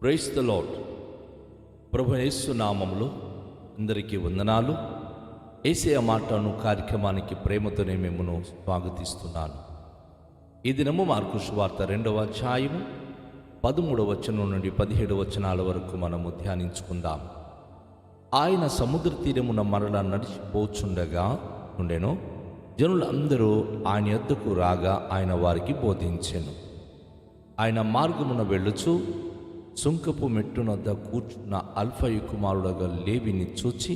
Praise the lord. ప్రభు యేసు నామములో అందరికీ వందనాలు. యేసయ్య మాటను కార్యక్రమానికి ప్రేమతోనే మిమ్మల్ని స్వాగతిస్తున్నాను. ఈ దినము మార్కు సువార్త 2వ అధ్యాయము 13వ వచనం నుండి 17 వచనాల వరకు మనము ధ్యానించుకుందాం. ఆయన సముద్ర తీరమున మరలా నడిచిపోచుండగా ఉండెను. జనులందరూ ఆయన యొద్దకు రాగా ఆయన వారికి బోధించెను. ఆయన మార్గమున వెళ్ళుచు సుంకపు మెట్టునొద్ద కూర్చున్న అల్ఫయి కుమారుడగా లేవిని చూచి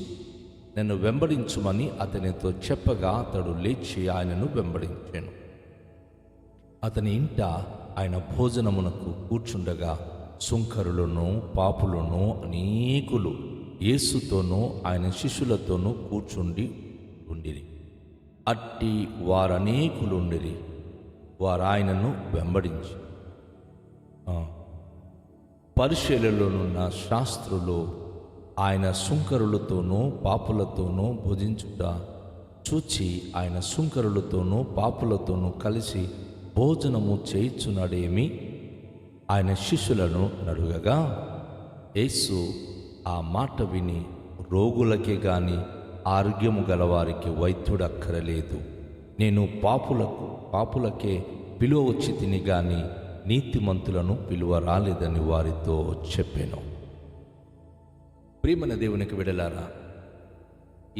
నన్ను వెంబడించుమని అతనితో చెప్పగా అతడు లేచి ఆయనను వెంబడించాను. అతని ఇంట ఆయన భోజనమునకు కూర్చుండగా సుంకరులను పాపులను అనేకులు యేసుతోనూ ఆయన శిష్యులతోనూ కూర్చుండి ఉండిరి. అట్టి వారనేకులుండిరి. వారు ఆయనను వెంబడించి పరిశీలనలోనున్న శాస్త్రులు ఆయన సుంకరులతోనూ పాపులతోనూ భుజించుట చూచి ఆయన సుంకరులతోనూ పాపులతోనూ కలిసి భోజనము చేయుచున్నాడేమి ఆయన శిష్యులను నడుగగా, యేసు ఆ మాట విని రోగులకే గాని ఆరోగ్యము గలవారికి వైద్యుడక్కరలేదు, నేను పాపులకే పిలువ వచ్చి తిని గాని నీతిమంతులను పిలువ రాలేదని వారితో చెప్పాను. ప్రియమైన దేవునికి విడలారా,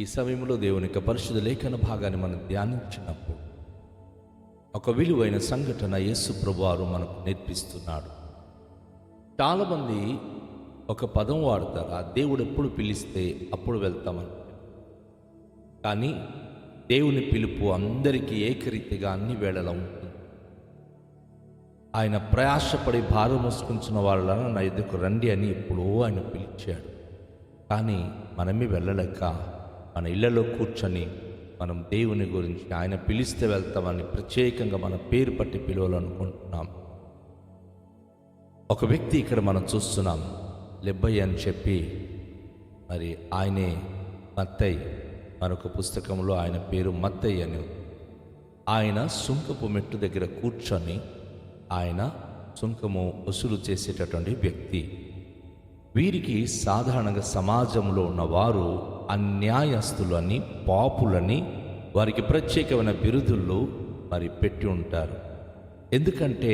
ఈ సమయంలో దేవునికి పరిశుద్ధ లేఖన భాగాన్ని మనం ధ్యానించినప్పుడు ఒక విలువైన సంఘటన యేసు ప్రభువారు మనకు నేర్పిస్తున్నాడు. చాలామంది ఒక పదం వాడతారు, ఆ దేవుడు ఎప్పుడు పిలిస్తే అప్పుడు వెళ్తామని. కానీ దేవుని పిలుపు అందరికీ ఏకరీతిగా అన్ని వేళలా ఉంటుంది. ఆయన ప్రయాసపడి భారం మోసుకుంటున్న వాళ్ళను నా ఎదుకు రండి అని ఎప్పుడో ఆయన పిలిచాడు. కానీ మనమే వెళ్ళలేక మన ఇళ్లలో కూర్చొని మనం దేవుని గురించి ఆయన పిలిస్తే వెళ్తామని ప్రత్యేకంగా మన పేరు పట్టి పిలవాలనుకుంటున్నాం. ఒక వ్యక్తి ఇక్కడ మనం చూస్తున్నాం, లెబ్బయ్య అని చెప్పి, మరి ఆయనే మత్తయి. మరొక పుస్తకంలో ఆయన పేరు మత్తయ్య అని. ఆయన సుంకపు మెట్టు దగ్గర కూర్చొని ఆయన సుంకము వసూలు చేసేటటువంటి వ్యక్తి. వీరికి సాధారణంగా సమాజంలో ఉన్నవారు అన్యాయస్తులని, పాపులని, వారికి ప్రత్యేకమైన బిరుదులు మరి పెట్టి ఉంటారు. ఎందుకంటే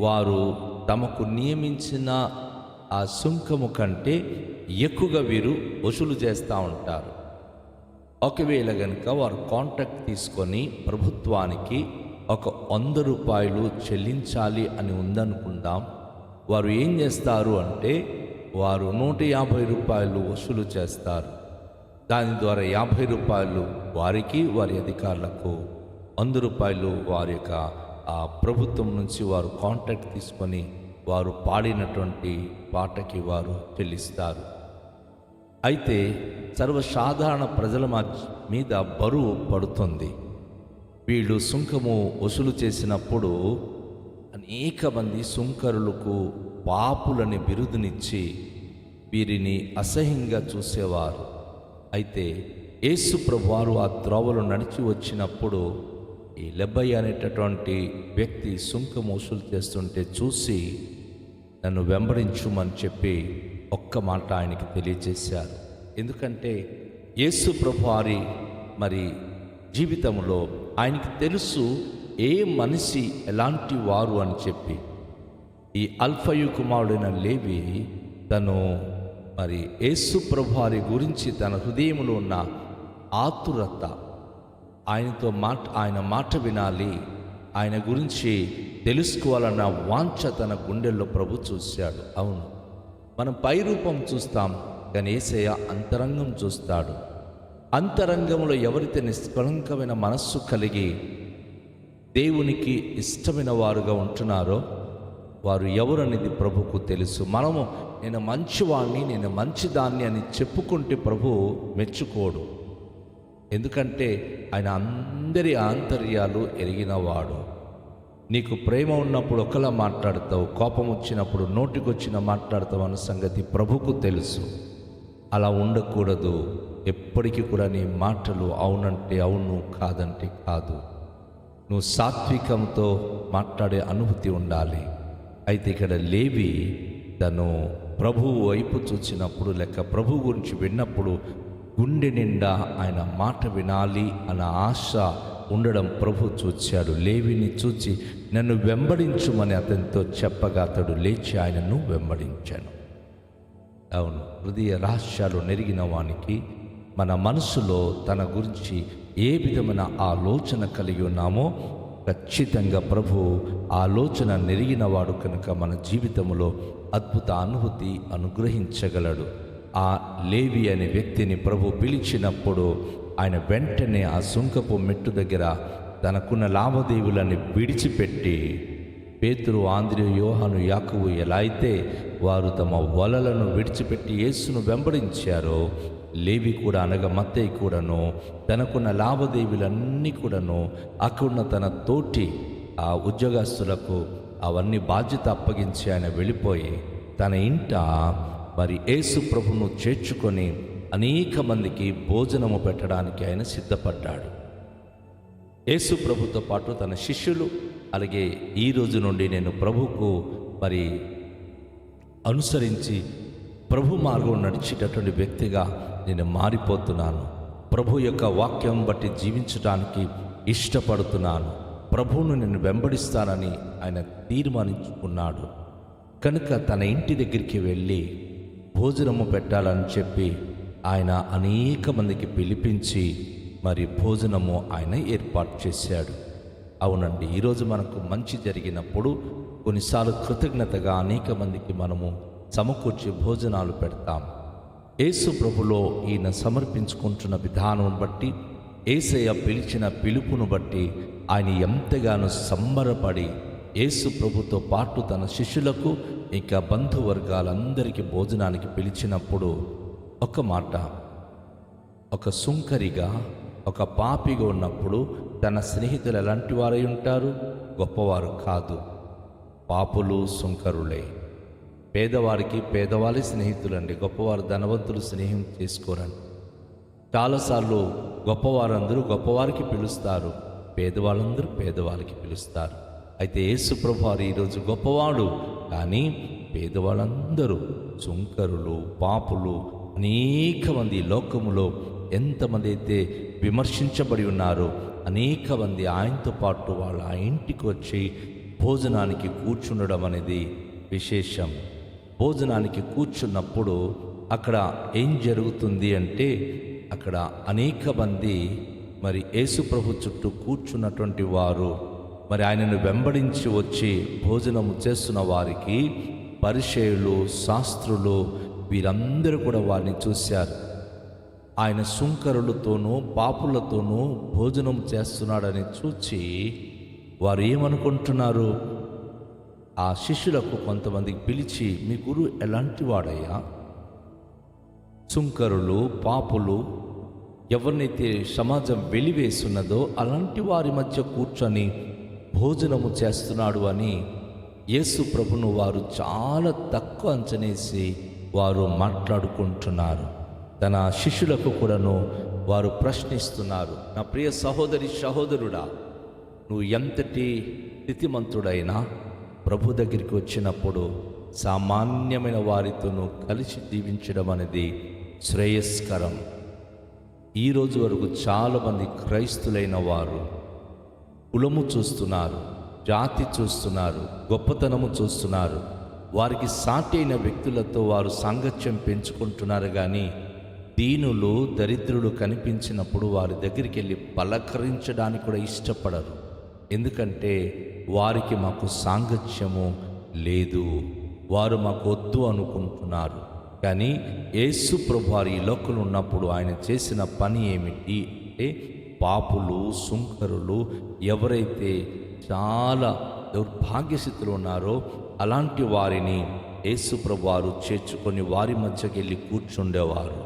వారు తమకు నియమించిన ఆ సుంకము కంటే ఎక్కువగా వీరు వసూలు చేస్తూ ఉంటారు. ఒకవేళ కనుక వారు కాంట్రాక్ట్ తీసుకొని ప్రభుత్వానికి ఒక 100 రూపాయలు చెల్లించాలి అని ఉందనుకుందాం. వారు ఏం చేస్తారు అంటే వారు 150 రూపాయలు వసూలు చేస్తారు. దాని ద్వారా 50 రూపాయలు వారికి, వారి అధికారులకు, 100 రూపాయలు వారి యొక్క ఆ ప్రభుత్వం నుంచి వారు కాంట్రాక్ట్ తీసుకొని వారు పాడినటువంటి పాటకి వారు చెల్లిస్తారు. అయితే సర్వసాధారణ ప్రజల మీద బరువు పడుతుంది. వీళ్ళు సుంకము వసూలు చేసినప్పుడు అనేక మంది సుంకరులకు పాపులని బిరుదునిచ్చి వీరిని అసహ్యంగా చూసేవారు. అయితే యేసు ప్రభువారు ఆ త్రోవలో నడిచి వచ్చినప్పుడు ఈ లెబ్బయ్య అనేటటువంటి వ్యక్తి సుంకము వసూలు చేస్తుంటే చూసి నన్ను వెంబడించుమని చెప్పి ఒక్క మాట ఆయనకి తెలియజేశారు. ఎందుకంటే యేసు ప్రభువారి మరి జీవితంలో ఆయనకి తెలుసు ఏ మనిషి ఎలాంటి వారు అని చెప్పి. ఈ అల్ఫయి కుమారుడైన లేవి తను మరి యేసు ప్రభువారి గురించి తన హృదయంలో ఉన్న ఆతురత, ఆయన మాట వినాలి, ఆయన గురించి తెలుసుకోవాలన్న వాంఛ తన గుండెల్లో ప్రభు చూశాడు. అవును, మనం పై రూపం చూస్తాం, కానీ యేసయ్య అంతరంగం చూస్తాడు. అంతరంగంలో ఎవరైతే నిష్కళంకమైన మనస్సు కలిగి దేవునికి ఇష్టమైన వారుగా ఉంటున్నారో వారు ఎవరనేది ప్రభుకు తెలుసు. మనము నేను మంచివాణ్ణి, నేను మంచిదాన్ని అని చెప్పుకుంటే ప్రభు మెచ్చుకోడు. ఎందుకంటే ఆయన అందరి ఆంతర్యాలు ఎరిగినవాడు. నీకు ప్రేమ ఉన్నప్పుడు ఒకలా మాట్లాడతావు, కోపం వచ్చినప్పుడు నోటికొచ్చిన మాట్లాడతావు అన్న సంగతి ప్రభుకు తెలుసు. అలా ఉండకూడదు. ఎప్పటికీ కూడా నీ మాటలు అవునంటే అవును, కాదంటే కాదు. నువ్వు సాత్వికంతో మాట్లాడే అనుభూతి ఉండాలి. అయితే ఇక్కడ లేవి తను ప్రభువు వైపు చూచినప్పుడు లేక ప్రభు గురించి విన్నప్పుడు గుండె నిండా ఆయన మాట వినాలి అన్న ఆశ ఉండడం ప్రభు చూచాడు. లేవిని చూచి నన్ను వెంబడించుమని అతనితో చెప్పగా అతడు లేచి ఆయనను వెంబడించాను. అవును, హృదయ రహస్యాలు నెరిగిన వానికి మన మనసులో తన గురించి ఏ విధమైన ఆలోచన కలిగి ఉన్నామో ఖచ్చితంగా ప్రభు ఆలోచన నెరిగిన వాడు కనుక మన జీవితంలో అద్భుత అనుభూతి అనుగ్రహించగలడు. ఆ లేవి అనే వ్యక్తిని ప్రభు పిలిచినప్పుడు ఆయన వెంటనే ఆ సుంకపు మెట్టు దగ్గర తనకున్న లావాదేవీలని విడిచిపెట్టి పేతురు, ఆంద్రెయ, యోహాను, యాకోబు ఎలా అయితే వారు తమ వలలను విడిచిపెట్టి యేసును వెంబడించారో, లేవి కూడా అనగా మత్తయి కూడాను తనకున్న లావాదేవీలన్నీ కూడాను అక్కడున్న తన తోటి ఆ ఉద్యోగస్తులకు అవన్నీ బాధ్యత అప్పగించి ఆయన వెళ్ళిపోయి తన ఇంట మరి యేసు ప్రభును చేర్చుకొని అనేక మందికి భోజనము పెట్టడానికి ఆయన సిద్ధపడ్డాడు. యేసు ప్రభుతో పాటు తన శిష్యులు అలాగే ఈ రోజు నుండి నేను ప్రభుకు మరి అనుసరించి ప్రభు మార్గం నడిచేటటువంటి వ్యక్తిగా నేను మారిపోతున్నాను. ప్రభు యొక్క వాక్యం బట్టి జీవించడానికి ఇష్టపడుతున్నాను. ప్రభువును నేను వెంబడిస్తానని ఆయన తీర్మానించుకున్నాడు. కనుక తన ఇంటి దగ్గరికి వెళ్ళి భోజనము పెట్టాలని చెప్పి ఆయన అనేక మందికి పిలిపించి మరి భోజనము ఆయన ఏర్పాటు చేశాడు. అవునండి, ఈరోజు మనకు మంచి జరిగినప్పుడు కొన్నిసార్లు కృతజ్ఞతగా అనేక మందికి మనము సమకూర్చి భోజనాలు పెడతాం. యేసు ప్రభులో ఈయన సమర్పించుకుంటున్న విధానం బట్టి, యేసయ్య పిలిచిన పిలుపును బట్టి ఆయన ఎంతగానో సంబరపడి యేసు ప్రభుతో పాటు తన శిష్యులకు ఇంకా బంధువర్గాలందరికీ భోజనానికి పిలిచినప్పుడు ఒక మాట, ఒక సుంకరిగా ఒక పాపిగా ఉన్నప్పుడు తన స్నేహితులు ఎలాంటి వారై ఉంటారు? గొప్పవారు కాదు, పాపులు, సుంకరులే. పేదవారికి పేదవాళ్ళే స్నేహితులండి. గొప్పవారు ధనవంతులు స్నేహం చేసుకోరండి. చాలాసార్లు గొప్పవారందరూ గొప్పవారికి పిలుస్తారు, పేదవాళ్ళందరూ పేదవాళ్ళకి పిలుస్తారు. అయితే యేసు ప్రభువారు ఈరోజు గొప్పవాడు, కానీ పేదవాళ్ళందరూ సుంకరులు, పాపులు, అనేక మంది లోకములో ఎంతమంది అయితే విమర్శించబడి ఉన్నారో అనేక మంది ఆయనతో పాటు వాళ్ళ ఆ ఇంటికి వచ్చి భోజనానికి కూర్చుండడం అనేది విశేషం. భోజనానికి కూర్చున్నప్పుడు అక్కడ ఏం జరుగుతుంది అంటే, అక్కడ అనేక మంది మరి యేసు ప్రభు చుట్టూ కూర్చున్నటువంటి వారు మరి ఆయనను వెంబడించి వచ్చి భోజనము చేస్తున్న వారికి పరిసయ్యులు, శాస్త్రులు వీరందరూ కూడా వారిని చూశారు. ఆయన సుంకరులతోనూ పాపులతోనూ భోజనం చేస్తున్నాడని చూచి వారు ఏమనుకుంటున్నారు? ఆ శిష్యులకు కొంతమందికి పిలిచి, మీ గురువు ఎలాంటి వాడయ్యా? సుంకరులు, పాపులు ఎవరినైతే సమాజం వెలివేస్తున్నదో అలాంటి వారి మధ్య కూర్చొని భోజనము చేస్తున్నాడు అని యేసు ప్రభును వారు చాలా తక్కువ అంచనేసి వారు మాట్లాడుకుంటున్నారు. తన శిష్యులకు కూడాను వారు ప్రశ్నిస్తున్నారు, నా ప్రియ సహోదరి, సహోదరుడా, నువ్వు ఎంతటి స్థితిమంతుడైనా ప్రభు దగ్గరికి వచ్చినప్పుడు సామాన్యమైన వారితోనూ కలిసి జీవించడం అనేది శ్రేయస్కరం. ఈరోజు వరకు చాలామంది క్రైస్తులైన వారు కులము చూస్తున్నారు, జాతి చూస్తున్నారు, గొప్పతనము చూస్తున్నారు. వారికి సాటి అయిన వ్యక్తులతో వారు సాంగత్యం పెంచుకుంటున్నారు. కానీ దీనులు, దరిద్రులు కనిపించినప్పుడు వారి దగ్గరికి వెళ్ళి పలకరించడానికి కూడా ఇష్టపడరు. ఎందుకంటే వారికి మాకు సాంగత్యము లేదు, వారు మాకు వద్దు అనుకుంటున్నారు. కానీ యేసు ప్రభు వారు ఈ లోకంలో ఉన్నప్పుడు ఆయన చేసిన పని ఏమిటి అంటే, పాపులు, సుంకరులు ఎవరైతే చాలా దౌర్భాగ్య స్థితిలో ఉన్నారో అలాంటి వారిని యేసు ప్రభు వారు చేర్చుకొని వారి మధ్యకి వెళ్ళి కూర్చుండేవారు.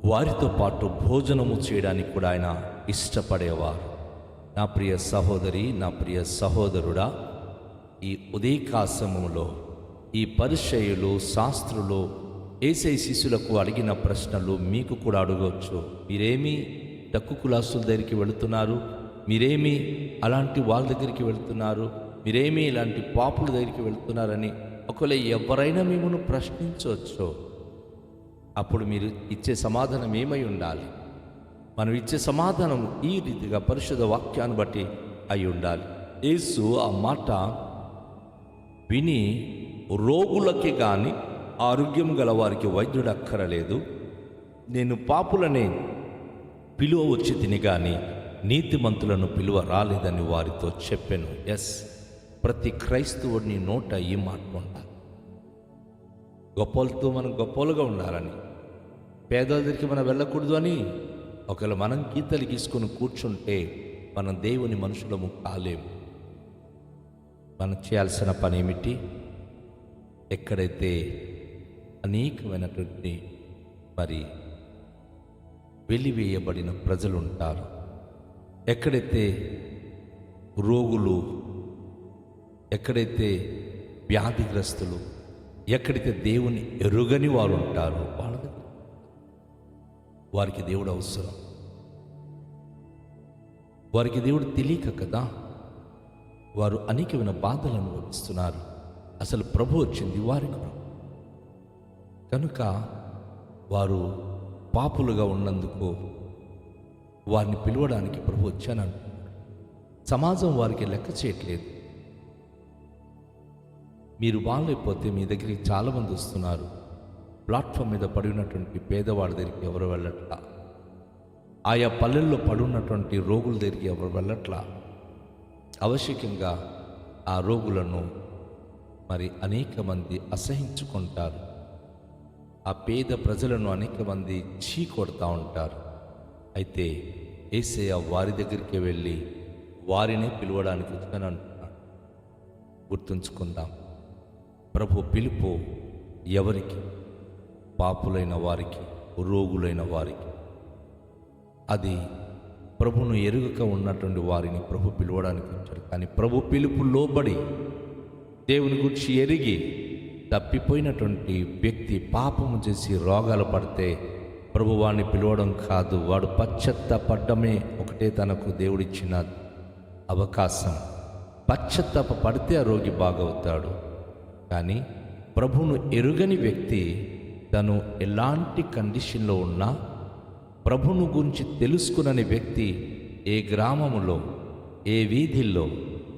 వారితో పాటు భోజనము చేయడానికి కూడా ఆయన ఇష్టపడేవారు. నా ప్రియ సహోదరి, నా ప్రియ సహోదరుడా, ఈ ఉదయకాశములో ఈ పరిసయ్యులు, శాస్త్రులు యేసయ్య శిష్యులకు అడిగిన ప్రశ్నలు మీకు కూడా అడగవచ్చు. మీరేమి తక్కువ కులాస్తుల దగ్గరికి వెళుతున్నారు? మీరేమి అలాంటి వాళ్ళ దగ్గరికి వెళుతున్నారు? మీరేమి ఇలాంటి పాపుల దగ్గరికి వెళుతున్నారని ఒకవేళ ఎవరైనా మిమ్మల్ని ప్రశ్నించవచ్చు, అప్పుడు మీరు ఇచ్చే సమాధానం ఏమై ఉండాలి? మనం ఇచ్చే సమాధానం ఈ రీతిగా పరిశుద్ధ వాక్యాన్ని బట్టి అయి ఉండాలి. యేసు ఆ మాట విని, రోగులకి కానీ ఆరోగ్యం గల వారికి వైద్యుడు అక్కరలేదు, నేను పాపులనే పిలువ వచ్చి తిని కానీ నీతిమంతులను పిలువ రాలేదని వారితో చెప్పాను. ఎస్, ప్రతి క్రైస్తవుడిని నోట ఈ మాట ఉండాలి. గొప్పలతో మనం గొప్పలుగా ఉండాలని, పేదల దగ్గరికి మనం వెళ్ళకూడదు అని. ఒకవేళ మనం గీతలు గీసుకొని కూర్చుంటే మనం దేవుని మనుషులము కాలేము. మనం చేయాల్సిన పని ఏమిటి? ఎక్కడైతే అనేకమైనటువంటి వెలివేయబడిన ప్రజలు ఉంటారు, ఎక్కడైతే రోగులు, ఎక్కడైతే వ్యాధిగ్రస్తులు, ఎక్కడైతే దేవుని ఎరుగని వారు ఉంటారో వాళ్ళ దగ్గర వారికి దేవుడు అవసరం. వారికి దేవుడు తెలియక కదా వారు అనేకమైన బాధలను అనుభవిస్తున్నారు. అసలు ప్రభు వచ్చింది వారికి కనుక వారు పాపులుగా ఉన్నందుకు వారిని పిలవడానికి ప్రభు వచ్చానంటున్నాడు. సమాజం వారికి లెక్క చేయట్లేదు. మీరు బాగాలేకపోతే మీ దగ్గరికి చాలామంది వస్తున్నారు. ప్లాట్ఫామ్ మీద పడి ఉన్నటువంటి పేదవాడి దగ్గరికి ఎవరు వెళ్ళట్లా, ఆయా పల్లెల్లో పడి ఉన్నటువంటి రోగుల దగ్గరికి ఎవరు వెళ్ళట్లా. ఆవశ్యకంగా ఆ రోగులను అనేక మంది అసహించుకుంటారు. ఆ పేద ప్రజలను అనేక మంది చీకొడతా ఉంటారు. అయితే యేసయ్య వారి దగ్గరికి వెళ్ళి వారినే పిలవడానికి వచ్చానంటున్నాడు. గుర్తుంచుకుందాం, ప్రభు పిలుపు ఎవరికి? పాపులైన వారికి, రోగులైన వారికి. అది ప్రభును ఎరుగక ఉన్నటువంటి వారిని ప్రభు పిలవడానికి వచ్చాడు. కానీ ప్రభు పిలుపు లోబడి దేవుని గురించి ఎరిగి తప్పిపోయినటువంటి వ్యక్తి పాపము చేసి రోగాలు పడితే ప్రభు వాడిని పిలవడం కాదు, వాడు పశ్చాత్తాపడమే ఒకటే తనకు దేవుడిచ్చిన అవకాశం. పశ్చాత్తాప పడితే ఆ రోగి బాగవుతాడు. కానీ ప్రభును ఎరుగని వ్యక్తి తను ఎలాంటి కండిషన్లో ఉన్నా, ప్రభును గురించి తెలుసుకునని వ్యక్తి ఏ గ్రామములో, ఏ వీధిల్లో,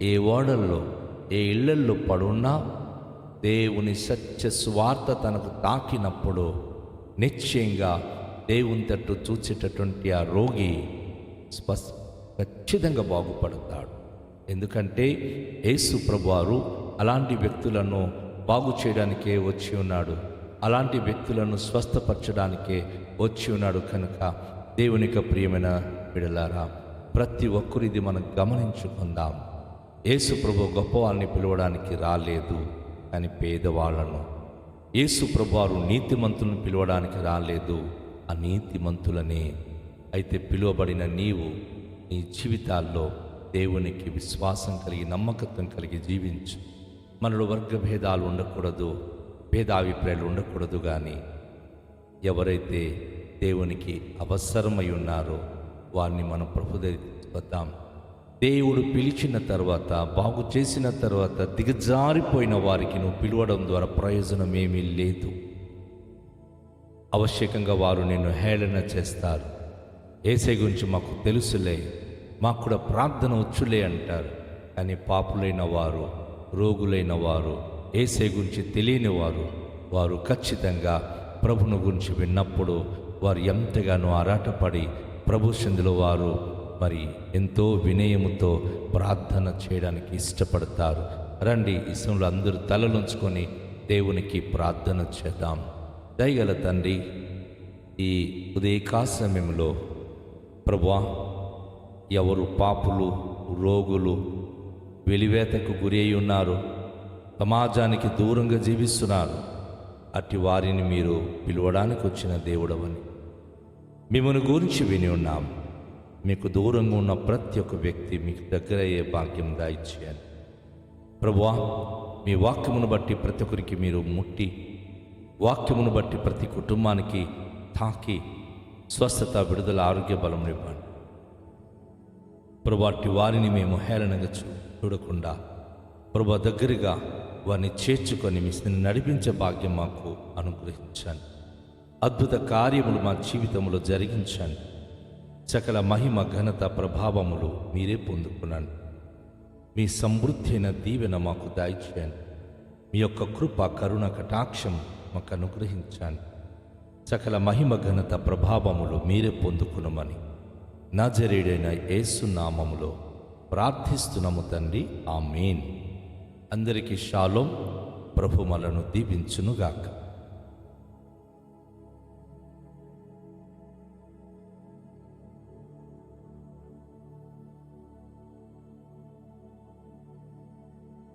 ఏ ఓడల్లో, ఏ ఇళ్లల్లో పడున్నా దేవుని సత్య స్వార్థ తనకు తాకినప్పుడు నిశ్చయంగా దేవుని తట్టు చూసేటటువంటి ఆ రోగి ఖచ్చితంగా బాగుపడతాడు. ఎందుకంటే యేసు ప్రభువారు అలాంటి వ్యక్తులను బాగు చేయడానికే వచ్చి ఉన్నాడు, అలాంటి వ్యక్తులను స్వస్థపరచడానికే వచ్చి ఉన్నాడు. కనుక దేవునికి ప్రియమైన బిడ్డలారా, ప్రతి ఒక్కరు ఇది మనం గమనించుకుందాం. యేసు ప్రభు గొప్పవాళ్ళని పిలవడానికి రాలేదు, కానీ పేదవాళ్లను. యేసు ప్రభువారు నీతిమంతులను పిలవడానికి రాలేదు, అనీతిమంతులనే. అయితే పిలువబడిన నీవు నీ జీవితాల్లో దేవునికి విశ్వాసం కలిగి, నమ్మకత్వం కలిగి జీవించు. మనలో వర్గ భేదాలు ఉండకూడదు, భేదాభిప్రాయాలు ఉండకూడదు. కానీ ఎవరైతే దేవునికి అవసరమై ఉన్నారో వారిని మనం ప్రభు దగ్గరికి వద్దాం. దేవుడు పిలిచిన తర్వాత, బాగు చేసిన తర్వాత దిగజారిపోయిన వారికి నువ్వు పిలవడం ద్వారా ప్రయోజనం ఏమీ లేదు. ఆవశ్యకంగా వారు నిన్ను హేళన చేస్తారు. యేసయ్య గురించి మాకు తెలుసులే, మాకు కూడా ప్రార్థన వచ్చులే అంటారు. కానీ పాపులైన వారు, రోగులైన వారు, యేసయ్య గురించి తెలియని వారు ఖచ్చితంగా ప్రభుని గురించి విన్నప్పుడు వారు ఎంతగానో ఆరాటపడి ప్రభు సందులో వారు ఎంతో వినయముతో ప్రార్థన చేయడానికి ఇష్టపడతారు. రండి, ఈ సమయంలో అందరూ తలలుంచుకొని దేవునికి ప్రార్థన చేద్దాం. దయగల తండ్రి, ఈ ఉదయకాల సమయంలో ప్రభువా, ఎవరు పాపులు, రోగులు, వెలివేతకు గురి అయి ఉన్నారు, సమాజానికి దూరంగా జీవిస్తున్నారు, అట్టి వారిని మీరు పిలవడానికి వచ్చిన దేవుడవని మిమ్మల్ని గురించి విని ఉన్నాం. మీకు దూరంగా ఉన్న ప్రతి ఒక్క వ్యక్తి మీకు దగ్గర అయ్యే భాగ్యం దయచేయండి ప్రభువా. మీ వాక్యమును బట్టి ప్రతి ఒక్కరికి మీరు ముట్టి, వాక్యమును బట్టి ప్రతి కుటుంబానికి తాకి స్వస్థత, విడుదల, ఆరోగ్య బలం ఇవ్వండి ప్రభువా. అట్టి వారిని మేము హేళనగా చూడకుండా ప్రభు దగ్గరగా వారిని చేర్చుకొని మిస్ని నడిపించే భాగ్యం మాకు అనుగ్రహించండి. అద్భుత కార్యములు మా జీవితంలో జరిగించండి. సకల మహిమ ఘనత ప్రభావములు మీరే పొందుకునండి. మీ సమృద్ధి అయిన దీవెన మాకు దయచేయండి. మీ యొక్క కృప కరుణ కటాక్షం మాకు అనుగ్రహించండి. సకల మహిమ ఘనత ప్రభావములు మీరే పొందుకునమని నజరేయుడైన యేసు నామములో ప్రార్థిస్తున్నాము తండ్రి, ఆమేన్. అందరికీ షాలోం. ప్రభు మనలను దీవించునుగాక.